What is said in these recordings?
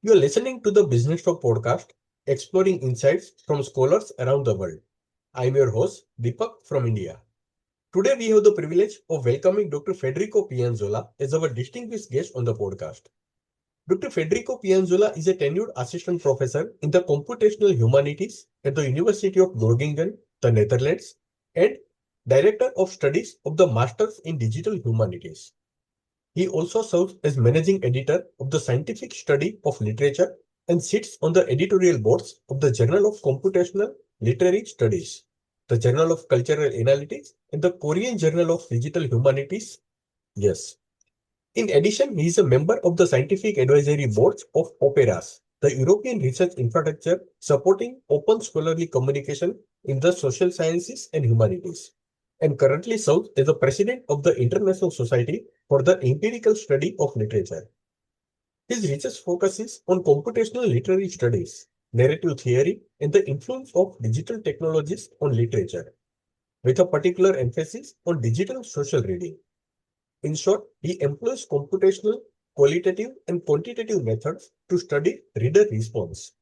You are listening to the Businesstalk podcast, exploring insights from scholars around the world. I am your host, Deepak from India. Today, we have the privilege of welcoming Dr. Federico Pianzola as our distinguished guest on the podcast. Dr. Federico Pianzola is a tenured assistant professor in the Computational Humanities at the University of Groningen, the Netherlands, and Director of Studies of the Masters in Digital Humanities. He also serves as managing editor of the Scientific Study of Literature and sits on the editorial boards of the Journal of Computational Literary Studies, the Journal of Cultural Analytics, and the Korean Journal of Digital Humanities. Yes. In addition, he is a member of the Scientific Advisory Boards of Apparatus, the European research infrastructure supporting open scholarly communication in the social sciences and humanities, and currently serves as the president of the International Society for the Empirical Study of Literature. His research focuses on computational literary studies, narrative theory, and the influence of digital technologies on literature, with a particular emphasis on digital social reading. In short, he employs computational, qualitative, and quantitative methods to study reader response.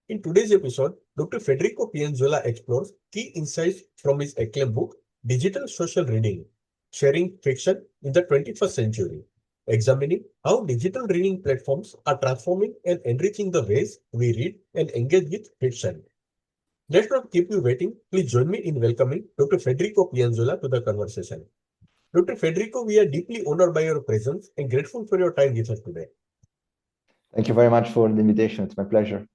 In today's episode, Dr. Federico Pianzola explores key insights from his acclaimed book, Digital Social Reading, Sharing Fiction in the 21st Century, examining how digital reading platforms are transforming and enriching the ways we read and engage with fiction. Let's not keep you waiting. Please join me in welcoming Dr. Federico Pianzola to the conversation. Dr. Federico, we are deeply honored by your presence and grateful for your time with us today. Thank you very much for the invitation. It's my pleasure.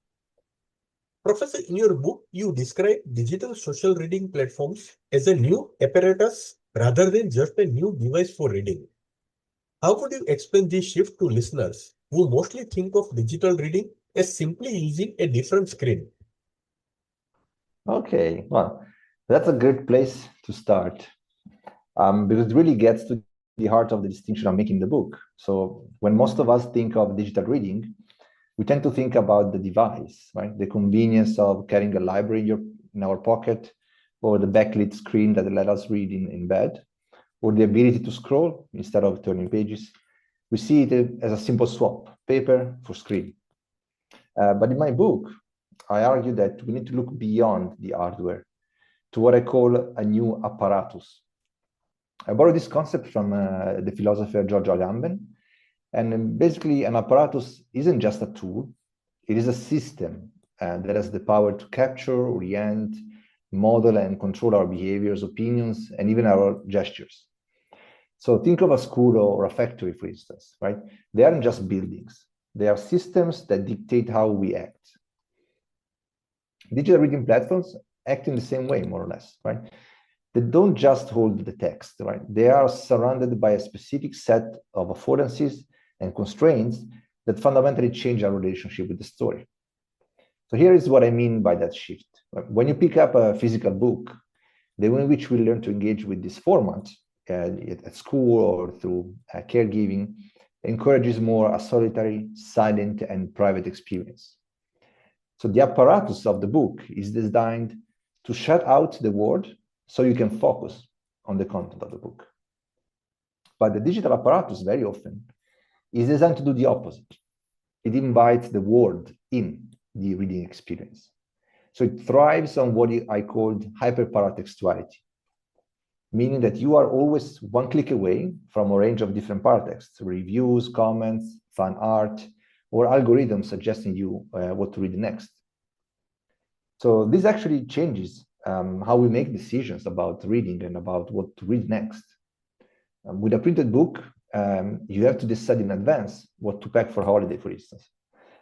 Professor, in your book, you describe digital social reading platforms as a new apparatus rather than just a new device for reading. How would you explain this shift to listeners who mostly think of digital reading as simply using a different screen? Okay, well, that's a good place to start because it really gets to the heart of the distinction I'm making in the book. So when most of us think of digital reading, we tend to think about the device, right? The convenience of carrying a library in our pocket, or the backlit screen that let us read in bed, or the ability to scroll instead of turning pages. We see it as a simple swap, paper for screen. But in my book, I argue that we need to look beyond the hardware to what I call a new apparatus. I borrowed this concept from the philosopher George Agamben. And basically, an apparatus isn't just a tool, it is a system that has the power to capture, orient, model, and control our behaviors, opinions, and even our gestures. So think of a school or a factory, for instance, right? They aren't just buildings. They are systems that dictate how we act. Digital reading platforms act in the same way, more or less, right? They don't just hold the text, right? They are surrounded by a specific set of affordances and constraints that fundamentally change our relationship with the story. So here is what I mean by that shift. When you pick up a physical book, the way in which we learn to engage with this format at school or through caregiving encourages more a solitary, silent, and private experience. So the apparatus of the book is designed to shut out the world so you can focus on the content of the book. But the digital apparatus very often is designed to do the opposite. It invites the world in the reading experience. So it thrives on what I called hyperparatextuality, meaning that you are always one click away from a range of different paratexts, reviews, comments, fan art, or algorithms suggesting you what to read next. So this actually changes how we make decisions about reading and about what to read next. With a printed book, you have to decide in advance what to pack for holiday, for instance.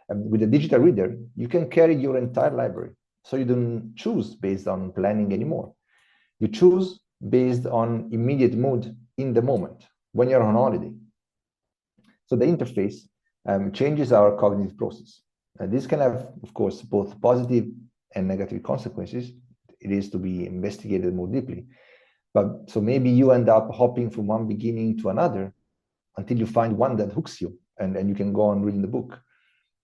With a digital reader, you can carry your entire library. So you don't choose based on planning anymore. You choose based on immediate mood in the moment when you're on holiday. So the interface changes our cognitive process. This can have, of course, both positive and negative consequences. It is to be investigated more deeply. But so maybe you end up hopping from one beginning to another until you find one that hooks you and you can go on reading the book.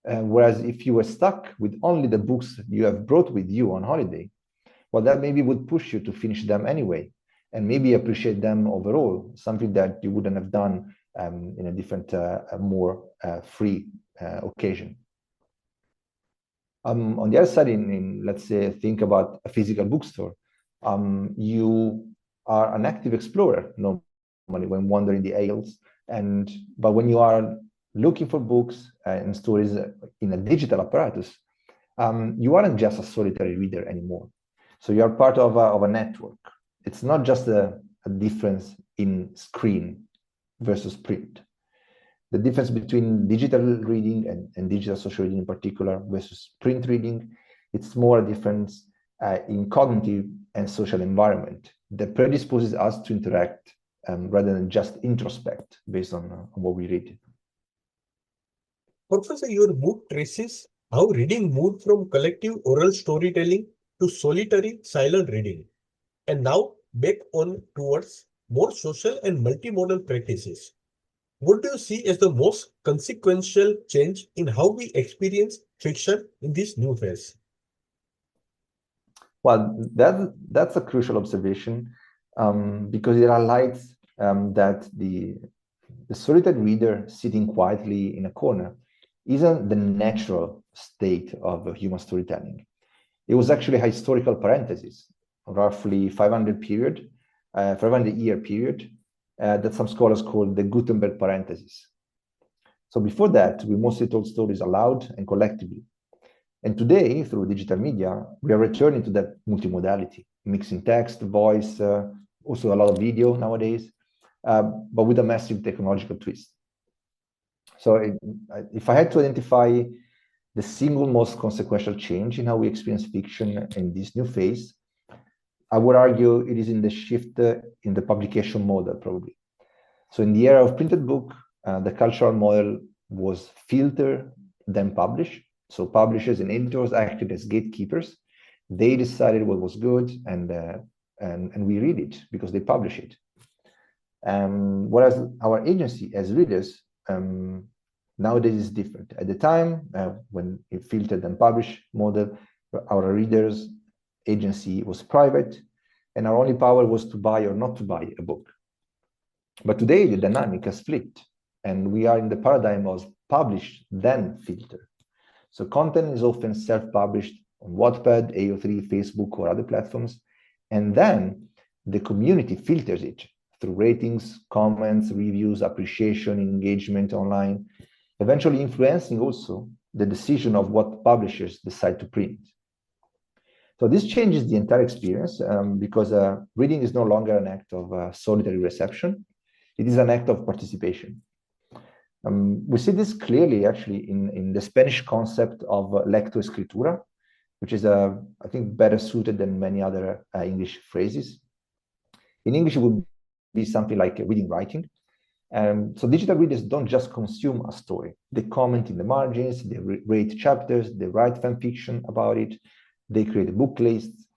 Whereas if you were stuck with only the books you have brought with you on holiday, well, that maybe would push you to finish them anyway and maybe appreciate them overall, something that you wouldn't have done in a different, more free occasion. On the other side, in let's say, think about a physical bookstore, you are an active explorer normally when wandering the aisles, but when you are looking for books and stories in a digital apparatus, you aren't just a solitary reader anymore. So you are part of a network. It's not just a difference in screen versus print. The difference between digital reading and digital social reading in particular versus print reading, it's more a difference in cognitive and social environment that predisposes us to interact rather than just introspect based on what we read. Professor, your book traces how reading moved from collective oral storytelling to solitary silent reading, and now back on towards more social and multimodal practices. What do you see as the most consequential change in how we experience fiction in this new phase? Well, that's a crucial observation because it highlights that the solitary reader sitting quietly in a corner isn't the natural state of human storytelling. It was actually a historical parenthesis, roughly 500-year period that some scholars call the Gutenberg parenthesis. So before that, we mostly told stories aloud and collectively. And today, through digital media, we are returning to that multimodality, mixing text, voice, also a lot of video nowadays, but with a massive technological twist. So if I had to identify the single most consequential change in how we experience fiction in this new phase, I would argue it is in the shift in the publication model, probably. So in the era of printed book, the cultural model was filter, then publish. So publishers and editors acted as gatekeepers. They decided what was good, and we read it because they publish it. Whereas our agency as readers nowadays is different. At the time, when it filtered and published model, our readers' agency was private, and our only power was to buy or not to buy a book. But today, the dynamic has flipped, and we are in the paradigm of publish, then filter. So content is often self-published on Wattpad, AO3, Facebook, or other platforms, and then the community filters it through ratings, comments, reviews, appreciation, engagement online, eventually influencing also the decision of what publishers decide to print. So this changes the entire experience because reading is no longer an act of solitary reception. It is an act of participation. We see this clearly actually in the Spanish concept of lectoescritura, which is, I think, better suited than many other English phrases. In English, it would be something like reading writing. So digital readers don't just consume a story. They comment in the margins, they rate chapters, they write fan fiction about it, they create book lists.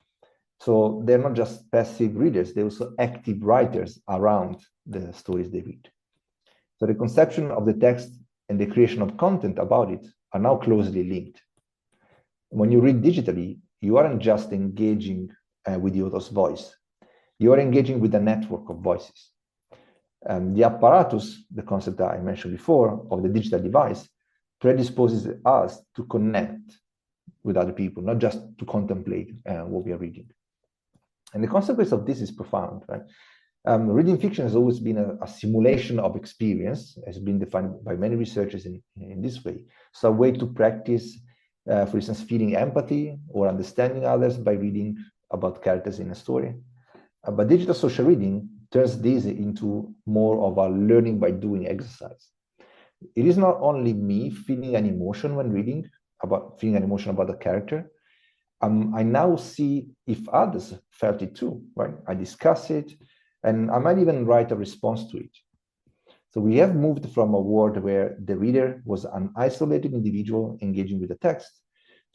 So they're not just passive readers, they're also active writers around the stories they read. So the conception of the text and the creation of content about it are now closely linked. When you read digitally, you aren't just engaging with the author's voice. You are engaging with a network of voices. The apparatus, the concept that I mentioned before, of the digital device, predisposes us to connect with other people, not just to contemplate what we are reading. And the consequence of this is profound, right? Reading fiction has always been a simulation of experience, has been defined by many researchers in this way. So a way to practice, for instance, feeling empathy or understanding others by reading about characters in a story. But digital social reading turns this into more of a learning by doing exercise. It is not only me feeling an emotion when reading, about a character. I now see if others felt it too, right? I discuss it, and I might even write a response to it. So we have moved from a world where the reader was an isolated individual engaging with the text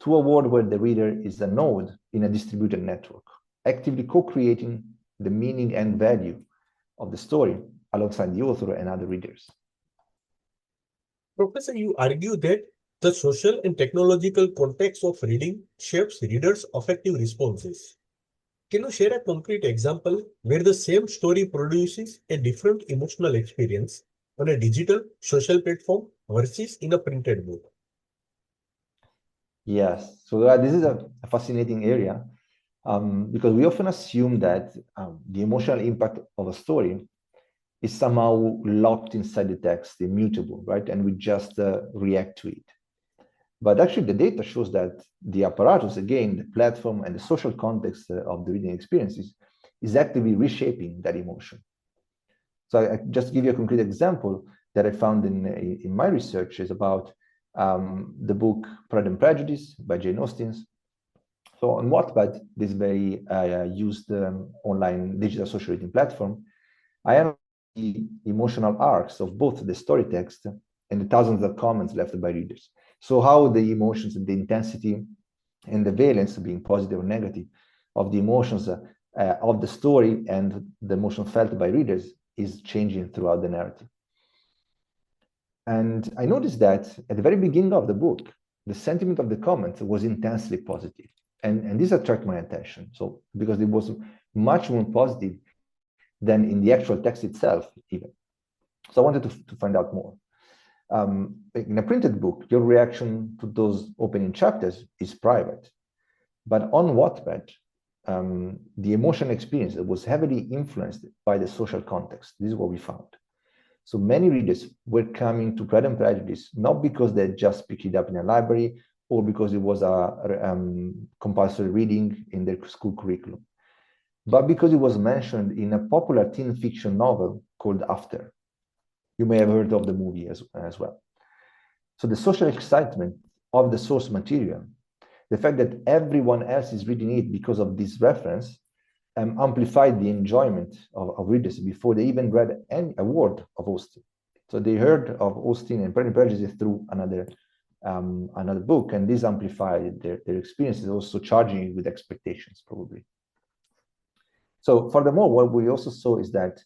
to a world where the reader is a node in a distributed network, actively co-creating the meaning and value of the story alongside the author and other readers. Professor, you argue that the social and technological context of reading shapes readers' affective responses. Can you share a concrete example where the same story produces a different emotional experience on a digital social platform versus in a printed book? Yes, so this is a fascinating area because we often assume that the emotional impact of a story is somehow locked inside the text, immutable, right? And we just react to it. But actually, the data shows that the apparatus, again, the platform and the social context of the reading experiences is actively reshaping that emotion. So I just give you a concrete example that I found in my research is about the book Pride and Prejudice by Jane Austen. So on Wattpad, this very used online digital social reading platform, I analyzed the emotional arcs of both the story text and the thousands of comments left by readers. So how the emotions and the intensity and the valence, being positive or negative, of the emotions of the story and the emotion felt by readers is changing throughout the narrative. And I noticed that at the very beginning of the book, the sentiment of the comments was intensely positive. And this attracted my attention. So because it was much more positive than in the actual text itself, even. So I wanted to find out more. In a printed book, your reaction to those opening chapters is private. But on Wattpad, the emotional experience was heavily influenced by the social context. This is what we found. So many readers were coming to Pride and Prejudice not because they just picked it up in a library or because it was a compulsory reading in their school curriculum, but because it was mentioned in a popular teen fiction novel called After. You may have heard of the movie as well. So the social excitement of the source material, the fact that everyone else is reading it because of this reference, amplified the enjoyment of readers before they even read a word of Austen. So they heard of Austen and Pride and Prejudice through another book, and this amplified their experiences, also charging it with expectations, probably. So furthermore, what we also saw is that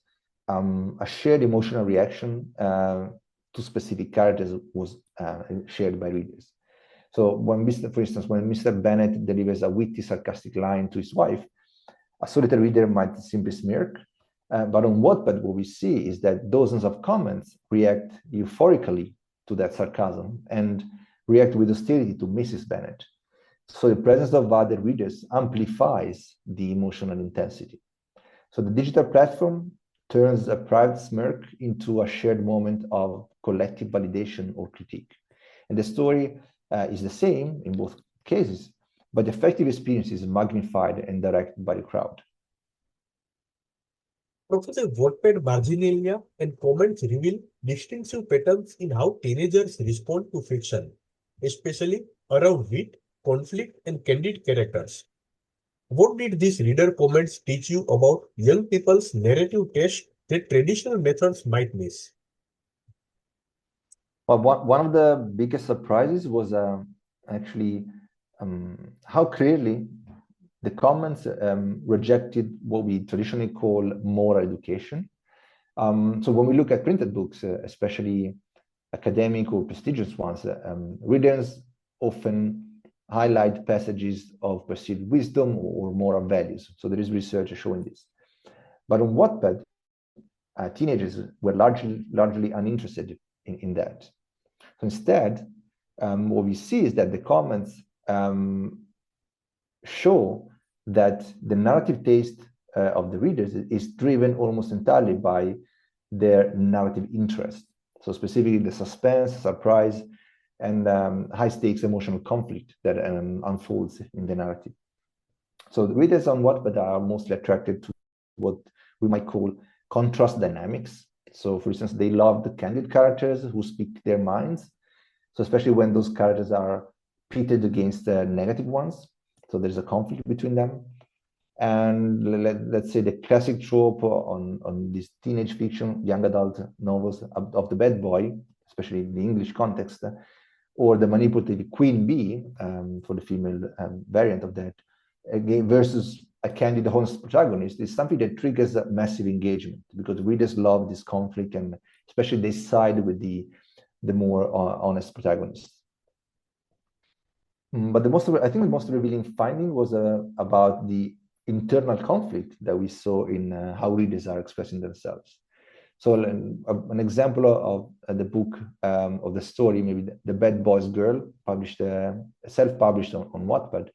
a shared emotional reaction to specific characters was shared by readers. So for instance, when Mr. Bennet delivers a witty, sarcastic line to his wife, a solitary reader might simply smirk. But on Wattpad, what we see is that dozens of comments react euphorically to that sarcasm and react with hostility to Mrs. Bennet. So the presence of other readers amplifies the emotional intensity. So the digital platform turns a private smirk into a shared moment of collective validation or critique. And the story is the same in both cases, but the effective experience is magnified and directed by the crowd. Professor, Wattpad marginalia and comments reveal distinctive patterns in how teenagers respond to fiction, especially around wit, conflict, and candid characters. What did these reader comments teach you about young people's narrative taste that traditional methods might miss? Well, one of the biggest surprises was actually how clearly the comments rejected what we traditionally call moral education. So when we look at printed books, especially academic or prestigious ones, readers often highlight passages of perceived wisdom or moral values. So there is research showing this. But on Wattpad, teenagers were largely uninterested in that. So instead, what we see is that the comments show that the narrative taste of the readers is driven almost entirely by their narrative interest. So specifically the suspense, surprise, and high-stakes emotional conflict that unfolds in the narrative. So the readers on Wattpad are mostly attracted to what we might call contrast dynamics. So for instance, they love the candid characters who speak their minds. So especially when those characters are pitted against the negative ones. So there's a conflict between them. And let's say the classic trope on this teenage fiction, young adult novels of the bad boy, especially in the English context, or the manipulative queen bee for the female variant of that, again, versus a candid, honest protagonist is something that triggers a massive engagement because readers love this conflict and especially they side with the more honest protagonist. But I think the most revealing finding was about the internal conflict that we saw in how readers are expressing themselves. So an example of the book of the story, maybe the Bad Boys Girl, published, self-published on Wattpad,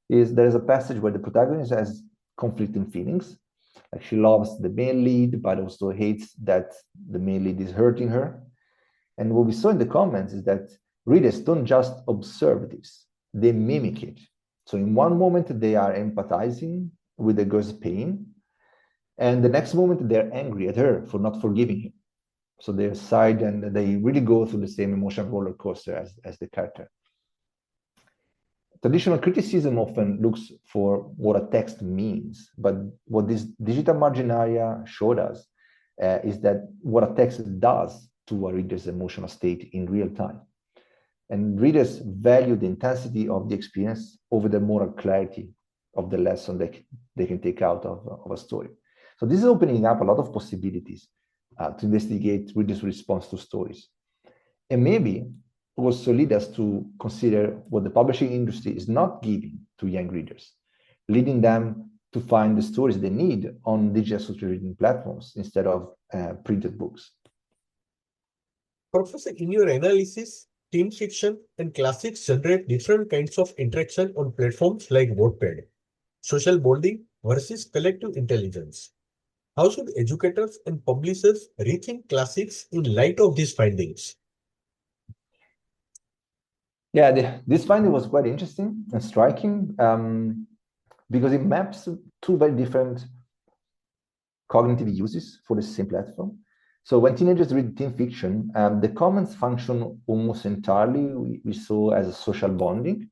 is there is a passage where the protagonist has conflicting feelings. Like she loves the male lead, but also hates that the male lead is hurting her. And what we saw in the comments is that readers don't just observe this, they mimic it. So in one moment, they are empathizing with the girl's pain, and the next moment, they're angry at her for not forgiving him. So they side and they really go through the same emotional roller coaster as the character. Traditional criticism often looks for what a text means, but what this digital marginalia showed us is that what a text does to a reader's emotional state in real time. And readers value the intensity of the experience over the moral clarity of the lesson that they can take out of a story. So this is opening up a lot of possibilities to investigate readers' response to stories. And maybe also lead us to consider what the publishing industry is not giving to young readers, leading them to find the stories they need on digital social reading platforms instead of printed books. Professor, in your analysis, teen fiction and classics generate different kinds of interaction on platforms like Wattpad, social bonding versus collective intelligence. How should educators and publishers rethink classics in light of these findings? Yeah, this finding was quite interesting and striking because it maps two very different cognitive uses for the same platform. So when teenagers read teen fiction, the comments function almost entirely, we saw, as a social bonding.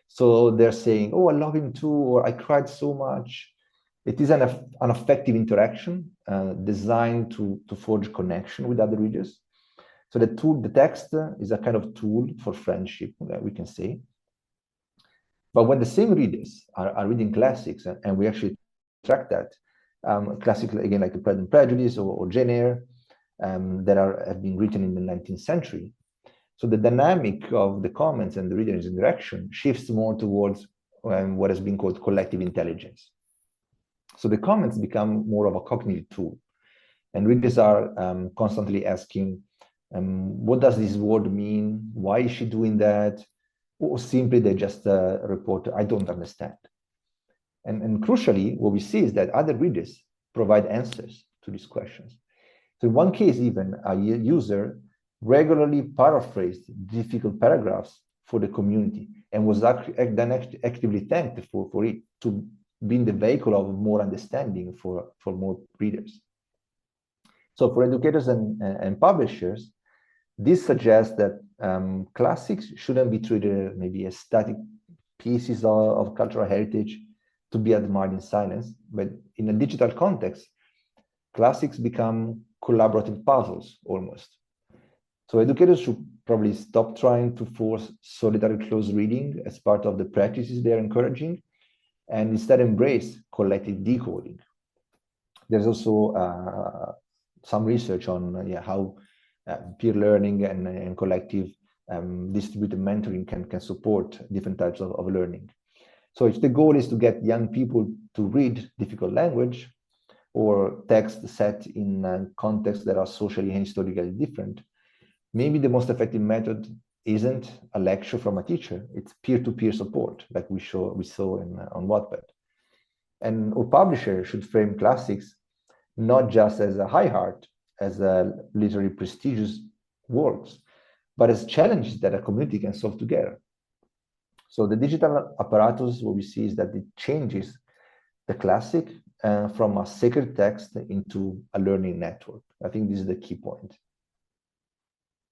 So they're saying, oh, I love him too, or I cried so much. It is an effective interaction designed to forge connection with other readers. So the text is a kind of tool for friendship, we can say. But when the same readers are reading classics, and we actually track that, classics again like the Pride and Prejudice or Jane Eyre, that have been written in the 19th century. So the dynamic of the comments and the reader's interaction shifts more towards what has been called collective intelligence. So the comments become more of a cognitive tool, and readers are constantly asking, what does this word mean? Why is she doing that? Or simply they just report, I don't understand. And crucially, what we see is that other readers provide answers to these questions. So in one case, even a user regularly paraphrased difficult paragraphs for the community and was then actively thanked for it to be the vehicle of more understanding for more readers. So for educators and publishers, this suggests that classics shouldn't be treated maybe as static pieces of cultural heritage to be admired in silence, but in a digital context, classics become collaborative puzzles almost. So educators should probably stop trying to force solitary close reading as part of the practices they're encouraging, and instead embrace collective decoding. There's also some research on how peer learning and collective distributed mentoring can support different types of learning. So if the goal is to get young people to read difficult language or text set in contexts that are socially and historically different, maybe the most effective method isn't a lecture from a teacher, it's peer-to-peer support, like we saw on Wattpad. And our publisher should frame classics not just as a high art, as a literary prestigious works, but as challenges that a community can solve together. So the digital apparatus, what we see is that it changes the classic from a sacred text into a learning network. I think this is the key point.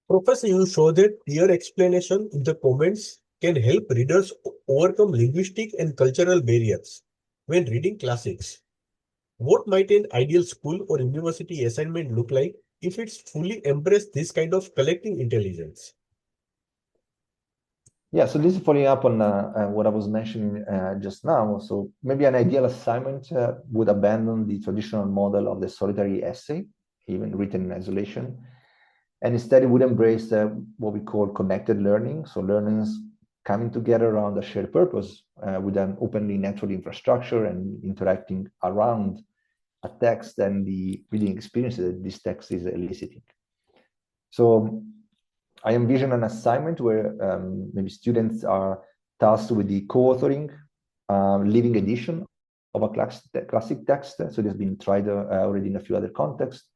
Professor, you show that clear explanation in the comments can help readers overcome linguistic and cultural barriers when reading classics. What might an ideal school or university assignment look like if it's fully embraced this kind of collective intelligence? Yeah, so this is following up on what I was mentioning just now. So maybe an ideal assignment would abandon the traditional model of the solitary essay, even written in isolation, and instead it would embrace what we call connected learning. So learners coming together around a shared purpose with an openly natural infrastructure and interacting around a text and the reading experience that this text is eliciting. So I envision an assignment where maybe students are tasked with the co-authoring living edition of a classic text. So it has been tried already in a few other contexts.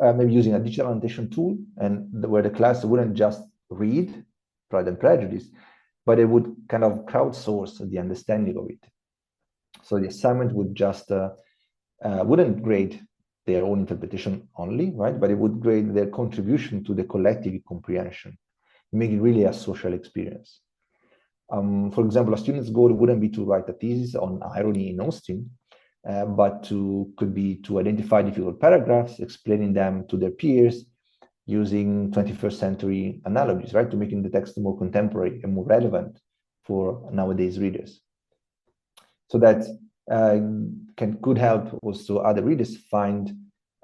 Maybe using a digital annotation tool, and where the class wouldn't just read Pride and Prejudice, but it would kind of crowdsource the understanding of it. So the assignment would just wouldn't grade their own interpretation only, right? But it would grade their contribution to the collective comprehension, make it really a social experience. For example, a student's goal wouldn't be to write a thesis on irony in Austen, but could be to identify difficult paragraphs, explaining them to their peers, using 21st century analogies, right, to making the text more contemporary and more relevant for nowadays readers. So that could help also other readers find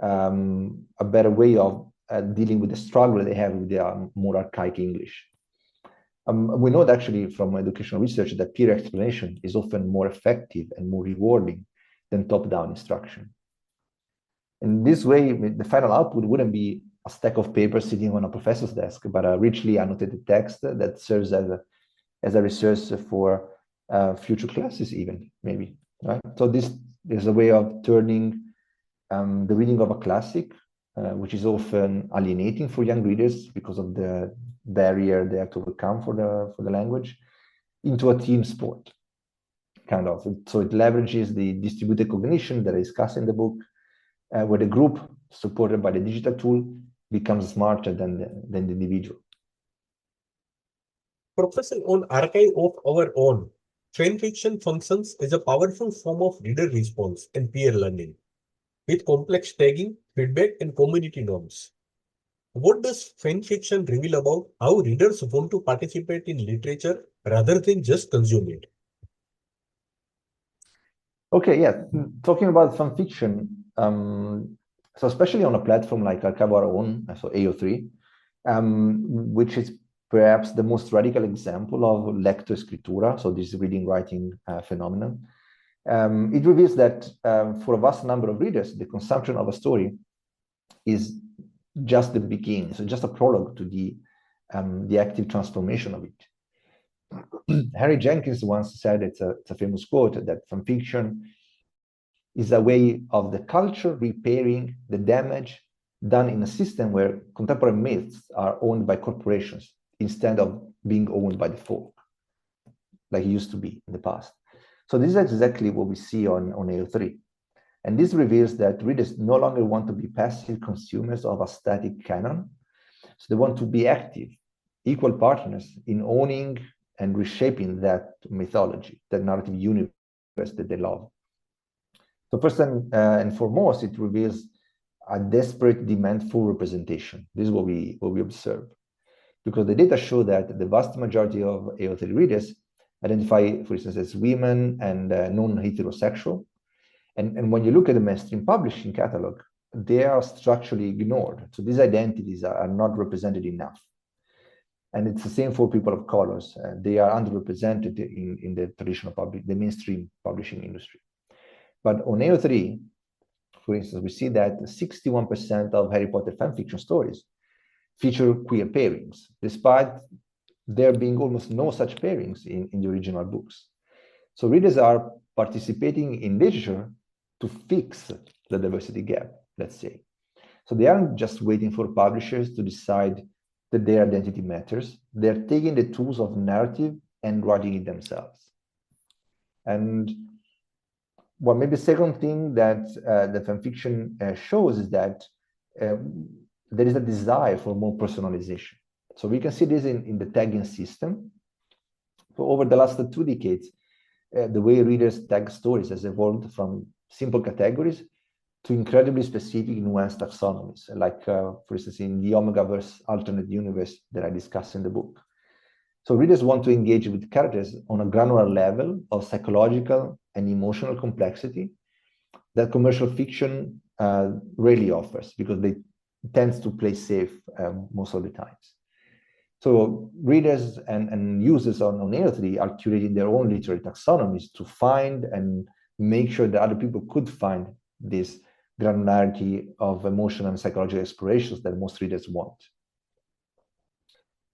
a better way of dealing with the struggle they have with their more archaic English. We know that actually from educational research that peer explanation is often more effective and more rewarding than top-down instruction. In this way, the final output wouldn't be a stack of papers sitting on a professor's desk, but a richly annotated text that serves as a resource for future classes even, maybe, right? So this is a way of turning the reading of a classic, which is often alienating for young readers because of the barrier they have to overcome for the language, into a team sport, kind of. So it leverages the distributed cognition that I discussed in the book, where the group, supported by the digital tool, becomes smarter than the individual. Professor, on archive of our own, fan fiction functions as a powerful form of reader response and peer learning, with complex tagging, feedback, and community norms. What does fan fiction reveal about how readers want to participate in literature rather than just consume it? Okay, yeah. Talking about fan fiction, so especially on a platform like Archive Our Own, so AO3, which is perhaps the most radical example of lectoescritura, so this reading writing phenomenon. It reveals that for a vast number of readers, the consumption of a story is just the beginning, so just a prologue to the active transformation of it. Harry Jenkins once said, it's a famous quote, that fan fiction is a way of the culture repairing the damage done in a system where contemporary myths are owned by corporations instead of being owned by the folk, like it used to be in the past. So this is exactly what we see on AO3. And this reveals that readers no longer want to be passive consumers of a static canon. So they want to be active, equal partners in owning and reshaping that mythology, that narrative universe that they love. So first and foremost, it reveals a desperate demand for representation. This is what we observe, because the data show that the vast majority of AO3 readers identify, for instance, as women and non-heterosexual. And when you look at the mainstream publishing catalog, they are structurally ignored. So these identities are not represented enough. And it's the same for people of colors. They are underrepresented in the traditional the mainstream publishing industry. But on AO3, for instance, we see that 61% of Harry Potter fanfiction stories feature queer pairings, despite there being almost no such pairings in the original books. So readers are participating in literature to fix the diversity gap, let's say. So they aren't just waiting for publishers to decide that their identity matters. They're taking the tools of narrative and writing it themselves. And well, maybe the second thing that the fanfiction shows is that there is a desire for more personalization. So we can see this in the tagging system. For over the last 2 decades, the way readers tag stories has evolved from simple categories to incredibly specific nuanced taxonomies, like, for instance, in the Omegaverse alternate universe that I discussed in the book. So readers want to engage with characters on a granular level of psychological and emotional complexity that commercial fiction rarely offers, because they tends to play safe most of the times. So readers and users on AO3 are curating their own literary taxonomies to find and make sure that other people could find this granularity of emotional and psychological explorations that most readers want.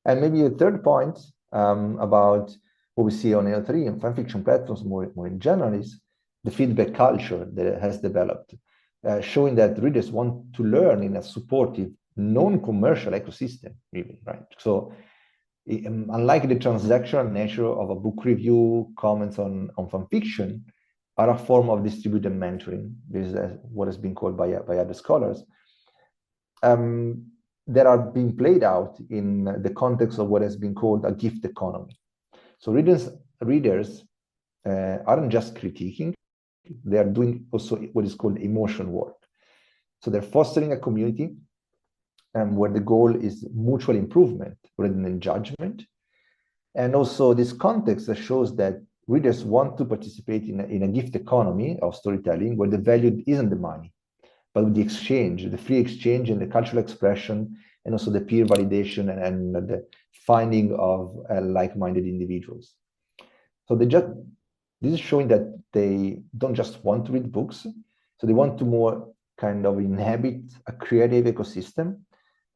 And maybe a third point about what we see on L3 and fan fiction platforms more in general is the feedback culture that has developed, showing that readers want to learn in a supportive, non-commercial ecosystem, really, right? So unlike the transactional nature of a book review, comments on fan fiction are a form of distributed mentoring. This is what has been called by other scholars. That are being played out in the context of what has been called a gift economy. So readers aren't just critiquing, they are doing also what is called emotion work. So they're fostering a community where the goal is mutual improvement rather than judgment. And also this context that shows that readers want to participate in a gift economy of storytelling where the value isn't the money, but the exchange, the free exchange and the cultural expression, and also the peer validation and the finding of like-minded individuals. So this is showing that they don't just want to read books, so they want to more kind of inhabit a creative ecosystem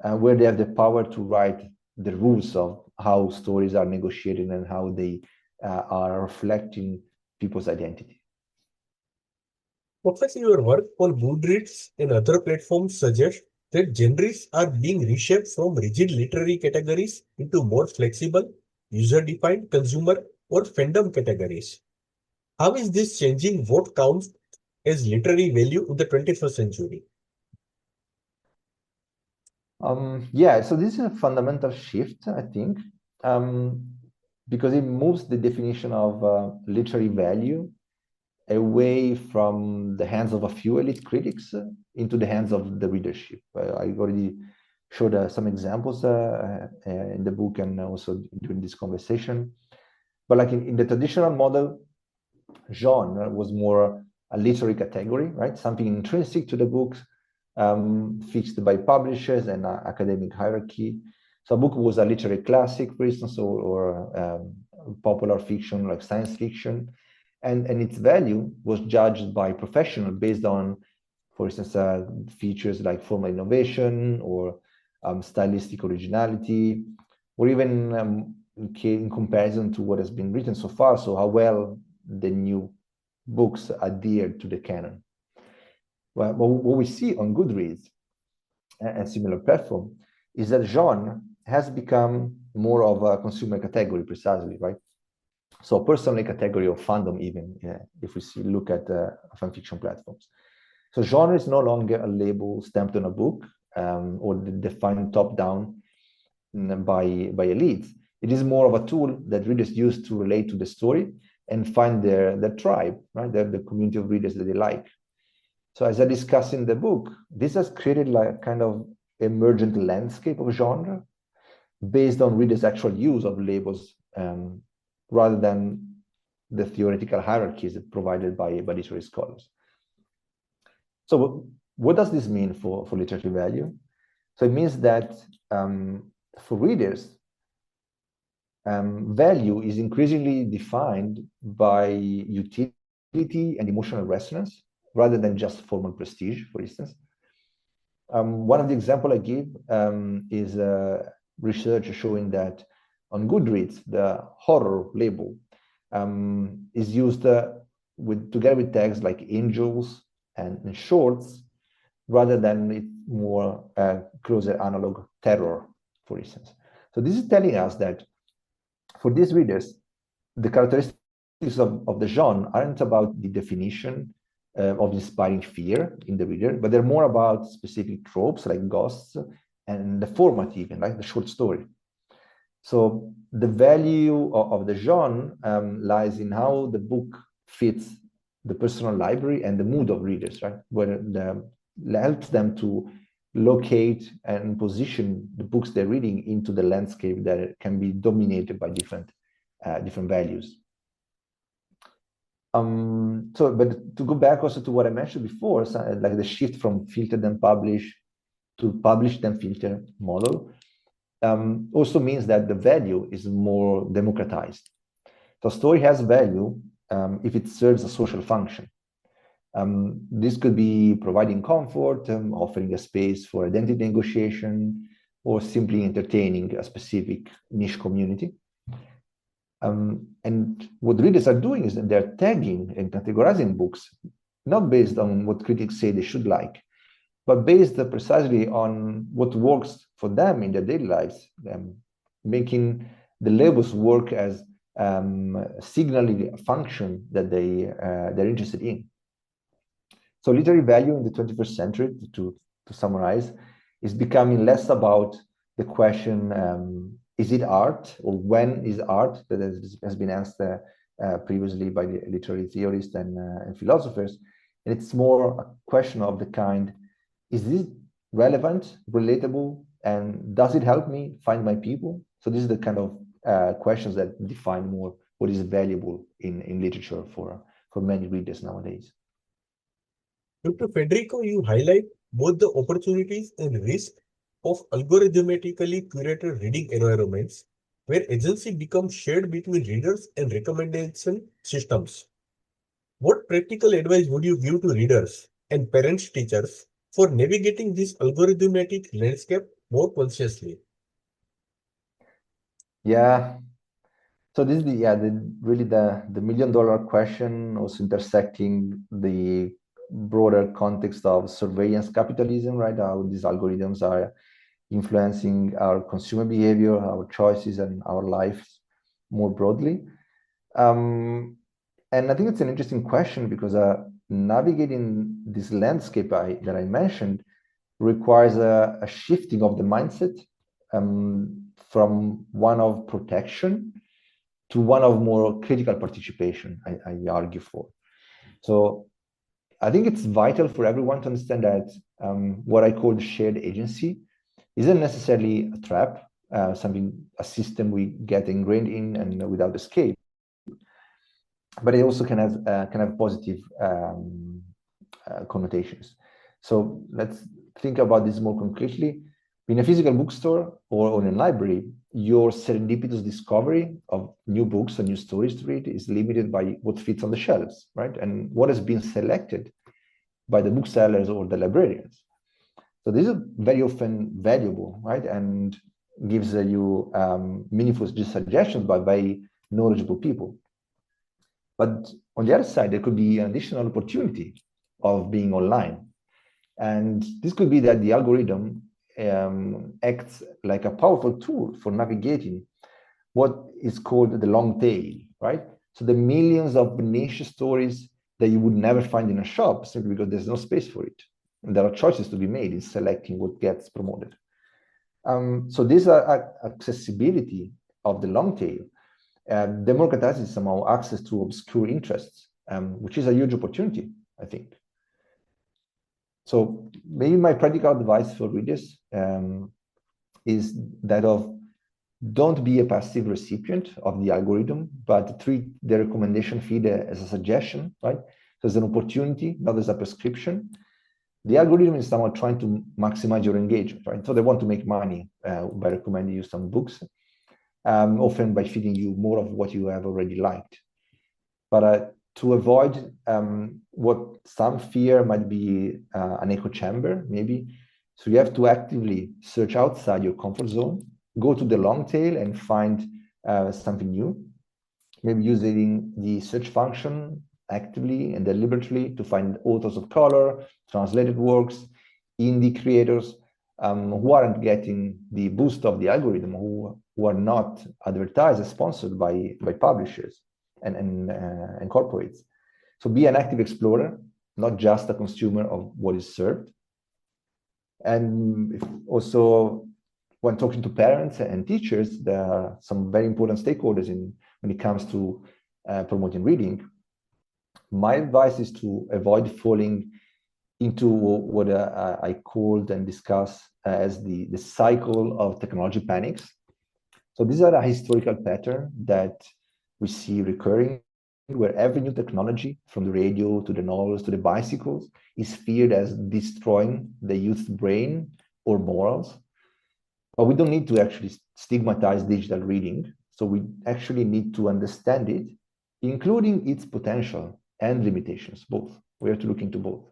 where they have the power to write the rules of how stories are negotiated and how they are reflecting people's identity. Professor, your work on Goodreads and other platforms suggests that genres are being reshaped from rigid literary categories into more flexible, user-defined consumer or fandom categories. How is this changing what counts as literary value in the 21st century? Yeah, so this is a fundamental shift, I think, because it moves the definition of literary value away from the hands of a few elite critics into the hands of the readership. I already showed some examples in the book and also during this conversation. But like in the traditional model, genre was more a literary category, right? Something intrinsic to the books, fixed by publishers and academic hierarchy. So a book was a literary classic, for instance, or popular fiction like science fiction. And its value was judged by professionals based on, for instance, features like formal innovation or stylistic originality, or even in comparison to what has been written so far, so how well the new books adhere to the canon. Well, what we see on Goodreads and similar platform is that genre has become more of a consumer category, precisely, right? So personally category of fandom, even if we look at fan fiction platforms. So genre is no longer a label stamped on a book or defined top-down by elites. It is more of a tool that readers use to relate to the story and find their tribe, right? The community of readers that they like. So as I discuss in the book, this has created like a kind of emergent landscape of genre based on readers' actual use of labels rather than the theoretical hierarchies provided by literary scholars. So what does this mean for literary value? So it means that for readers, value is increasingly defined by utility and emotional resonance rather than just formal prestige, for instance. One of the examples I give is research showing that on Goodreads, the horror label is used together with tags like angels and shorts, rather than its more closer analog terror, for instance. So this is telling us that for these readers, the characteristics of the genre aren't about the definition of inspiring fear in the reader, but they're more about specific tropes like ghosts and the format even, like the short story. So the value of the genre lies in how the book fits the personal library and the mood of readers, right? Where helps them to locate and position the books they're reading into the landscape that can be dominated by different values. But to go back also to what I mentioned before, so like the shift from filter then publish to publish then filter model also means that the value is more democratized. So story has value if it serves a social function. This could be providing comfort, offering a space for identity negotiation, or simply entertaining a specific niche community. And what readers are doing is that they're tagging and categorizing books, not based on what critics say they should like, but based precisely on what works for them in their daily lives, making the labels work as signaling a function that they're interested in. So literary value in the 21st century, to summarize, is becoming less about the question, is it art, or when is art, that has been asked previously by the literary theorists and philosophers. And it's more a question of the kind, is this relevant, relatable, and does it help me find my people? So this is the kind of questions that define more what is valuable in literature for many readers nowadays. Dr. Federico, you highlight both the opportunities and risks of algorithmically curated reading environments, where agency becomes shared between readers and recommendation systems. What practical advice would you give to readers and parents teachers for navigating this algorithmic landscape more consciously? Yeah. So this is really the $1 million question, also intersecting the broader context of surveillance capitalism, right? How these algorithms are influencing our consumer behavior, our choices, and our lives more broadly. And I think it's an interesting question because navigating this landscape that I mentioned requires a shifting of the mindset from one of protection to one of more critical participation, I argue for. So I think it's vital for everyone to understand that what I call shared agency isn't necessarily a trap, a system we get ingrained in and without escape, but it also can have positive connotations. So let's think about this more concretely. In a physical bookstore or in a library, your serendipitous discovery of new books and new stories to read is limited by what fits on the shelves, right? And what has been selected by the booksellers or the librarians. So this is very often valuable, right? And gives you meaningful suggestions by very knowledgeable people. But on the other side, there could be an additional opportunity of being online. And this could be that the algorithm acts like a powerful tool for navigating what is called the long tail, right? So the millions of niche stories that you would never find in a shop simply because there's no space for it. And there are choices to be made in selecting what gets promoted. So this accessibility of the long tail democratizes somehow access to obscure interests, which is a huge opportunity, I think. So maybe my practical advice for readers is that of don't be a passive recipient of the algorithm, but treat the recommendation feed as a suggestion, right? So as an opportunity, not as a prescription. The algorithm is somehow trying to maximize your engagement, right? So they want to make money by recommending you some books, often by feeding you more of what you have already liked. But to avoid what some fear might be an echo chamber, maybe, so you have to actively search outside your comfort zone, go to the long tail and find something new, maybe using the search function actively and deliberately to find authors of color, translated works, indie creators who aren't getting the boost of the algorithm, who are not advertised or sponsored by publishers and corporates. So be an active explorer, not just a consumer of what is served. And also, when talking to parents and teachers, there are some very important stakeholders when it comes to promoting reading. My advice is to avoid falling into what I called and discuss as the cycle of technology panics. So these are a historical pattern that we see recurring, where every new technology, from the radio to the novels to the bicycles, is feared as destroying the youth's brain or morals. But we don't need to actually stigmatize digital reading. So we actually need to understand it, including its potential and limitations, both. We have to look into both.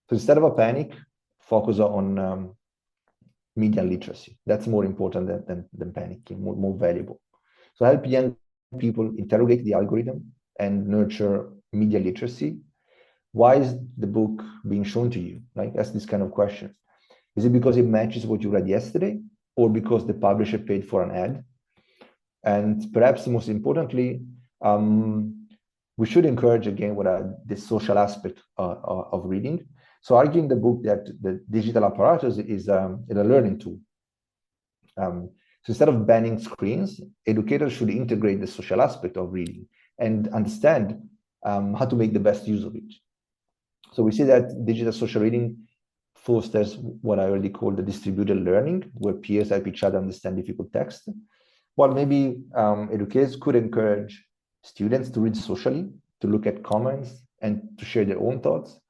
So instead of a panic, focus on media literacy. That's more important than panicking, more valuable. So help young people interrogate the algorithm and nurture media literacy. Why is the book being shown to you? Like, ask this kind of questions. Is it because it matches what you read yesterday, or because the publisher paid for an ad? And perhaps most importantly, we should encourage again the social aspect of reading. So argue in the book that the digital apparatus is a learning tool. So instead of banning screens, educators should integrate the social aspect of reading and understand how to make the best use of it. So we see that digital social reading fosters what I already call the distributed learning, where peers help each other understand difficult text. While maybe educators could encourage students to read socially, to look at comments, and to share their own thoughts.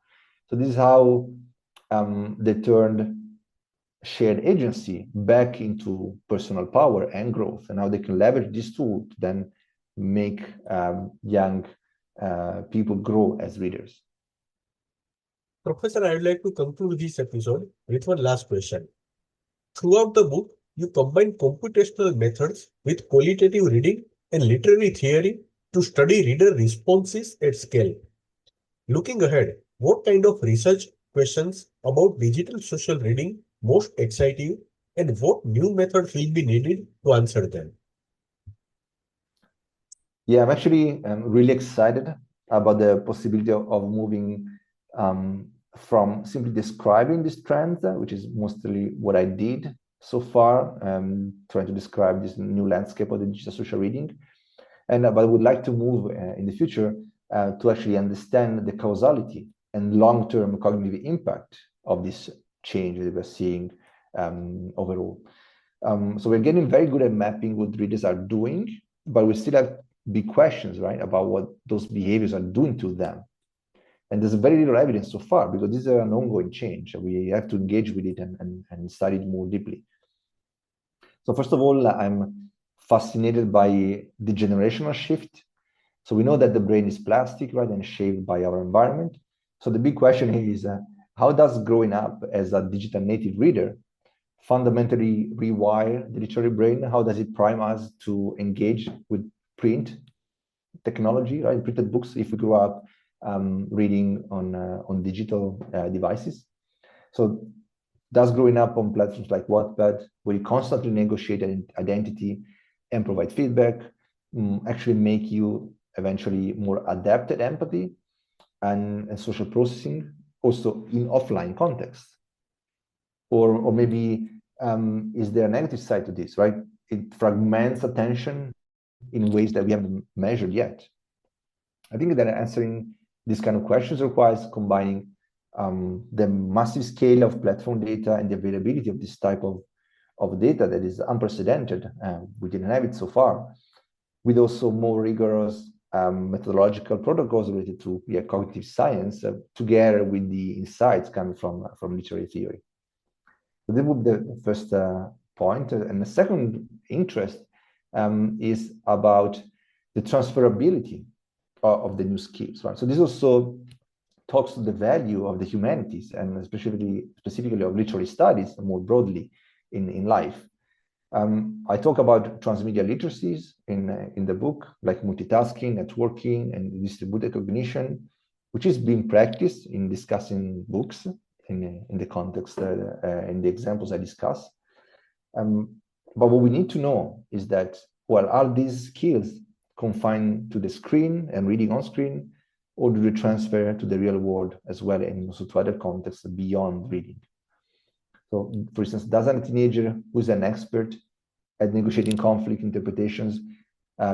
So this is how they turned shared agency back into personal power and growth, and how they can leverage this tool to then make young people grow as readers. Professor, I would like to conclude this episode with one last question. Throughout the book, you combine computational methods with qualitative reading and literary theory to study reader responses at scale. Looking ahead, what kind of research questions about digital social reading most excite you, and what new methods will be needed to answer them? Yeah, I'm actually really excited about the possibility of moving from simply describing this trend, which is mostly what I did so far, trying to describe this new landscape of the digital social reading. But I would like to move in the future to actually understand the causality and long-term cognitive impact of this change that we're seeing overall. So we're getting very good at mapping what readers are doing, but we still have big questions, right, about what those behaviors are doing to them. And there's very little evidence so far, because this is an ongoing change. We have to engage with it and study it more deeply. So first of all, I'm fascinated by the generational shift. So we know that the brain is plastic, right, and shaped by our environment. So the big question here is, how does growing up as a digital native reader fundamentally rewire the literary brain? How does it prime us to engage with print technology, right, printed books, if we grew up reading on digital devices? So does growing up on platforms like Wattpad, where you constantly negotiate an identity and provide feedback, actually make you eventually more adept at empathy and social processing, also in offline context? Or maybe is there a negative side to this, right? It fragments attention in ways that we haven't measured yet. I think that answering these kind of questions requires combining the massive scale of platform data and the availability of this type of data that is unprecedented. We didn't have it so far, with also more rigorous methodological protocols related to cognitive science, together with the insights coming from literary theory. So this would be the first point. And the second interest is about the transferability of the new skills, right? So this also talks to the value of the humanities, and specifically of literary studies more broadly in life. I talk about transmedia literacies in the book, like multitasking, networking, and distributed cognition, which is being practiced in discussing books in the context, in the examples I discuss. But what we need to know is that, well, are these skills confined to the screen and reading on screen, or do they transfer to the real world as well, and also to other contexts beyond reading? So, for instance, does a teenager who's an expert at negotiating conflict interpretations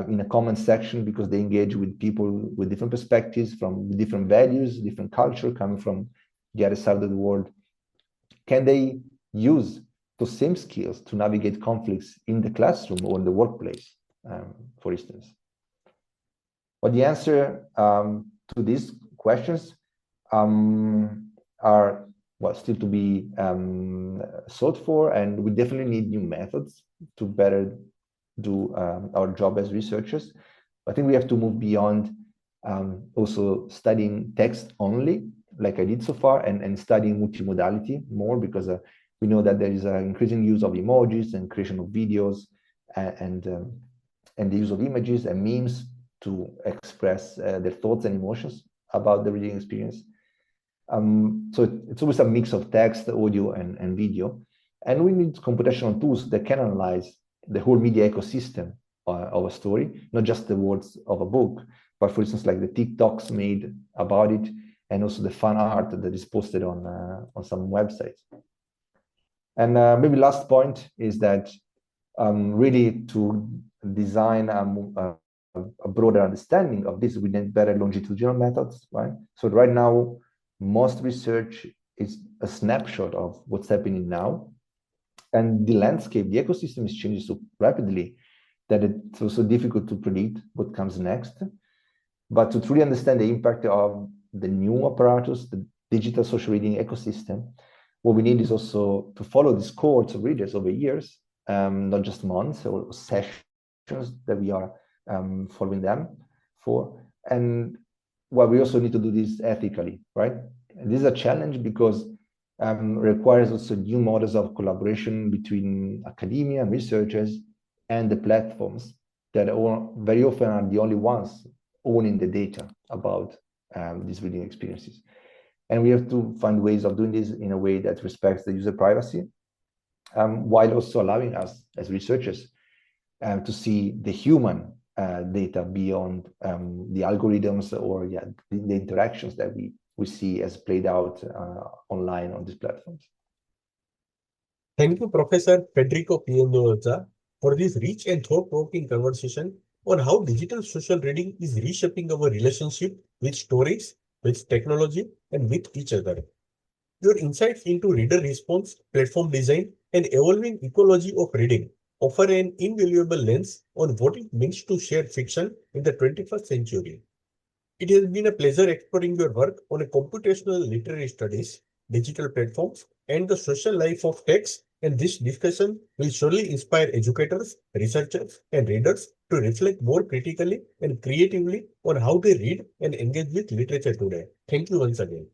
in a comment section, because they engage with people with different perspectives, from different values, different culture, coming from the other side of the world, can they use those same skills to navigate conflicts in the classroom or in the workplace, for instance? But the answer to these questions are, well, still to be sought for, and we definitely need new methods to better do our job as researchers. I think we have to move beyond Also studying text only, like I did so far, and studying multimodality more, because we know that there is an increasing use of emojis and creation of videos and the use of images and memes to express their thoughts and emotions about the reading experience. So it's always a mix of text, audio, and video. And we need computational tools that can analyze the whole media ecosystem of a story, not just the words of a book, but for instance, like the TikToks made about it, and also the fan art that is posted on some websites. And maybe last point is that really to design a broader understanding of this, we need better longitudinal methods, right? So right now, most research is a snapshot of what's happening now. And the landscape, the ecosystem is changing so rapidly that it's also difficult to predict what comes next. But to truly understand the impact of the new apparatus, the digital social reading ecosystem, what we need is also to follow these cohorts of readers over years, not just months or sessions that we are following them for. And we also need to do this ethically, right? And this is a challenge because requires also new models of collaboration between academia and researchers and the platforms that very often are the only ones owning the data about these reading experiences. And we have to find ways of doing this in a way that respects the user privacy, while also allowing us as researchers to see the human data beyond the algorithms or the interactions that we see as played out online on these platforms. Thank you, Professor Federico Pianzola, for this rich and thought-provoking conversation on how digital social reading is reshaping our relationship with stories, with technology, and with each other. Your insights into reader response, platform design, and evolving ecology of reading offer an invaluable lens on what it means to share fiction in the 21st century. It has been a pleasure exploring your work on a computational literary studies, digital platforms, and the social life of text, and this discussion will surely inspire educators, researchers, and readers to reflect more critically and creatively on how they read and engage with literature today. Thank you once again.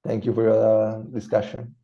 Thank you for your discussion.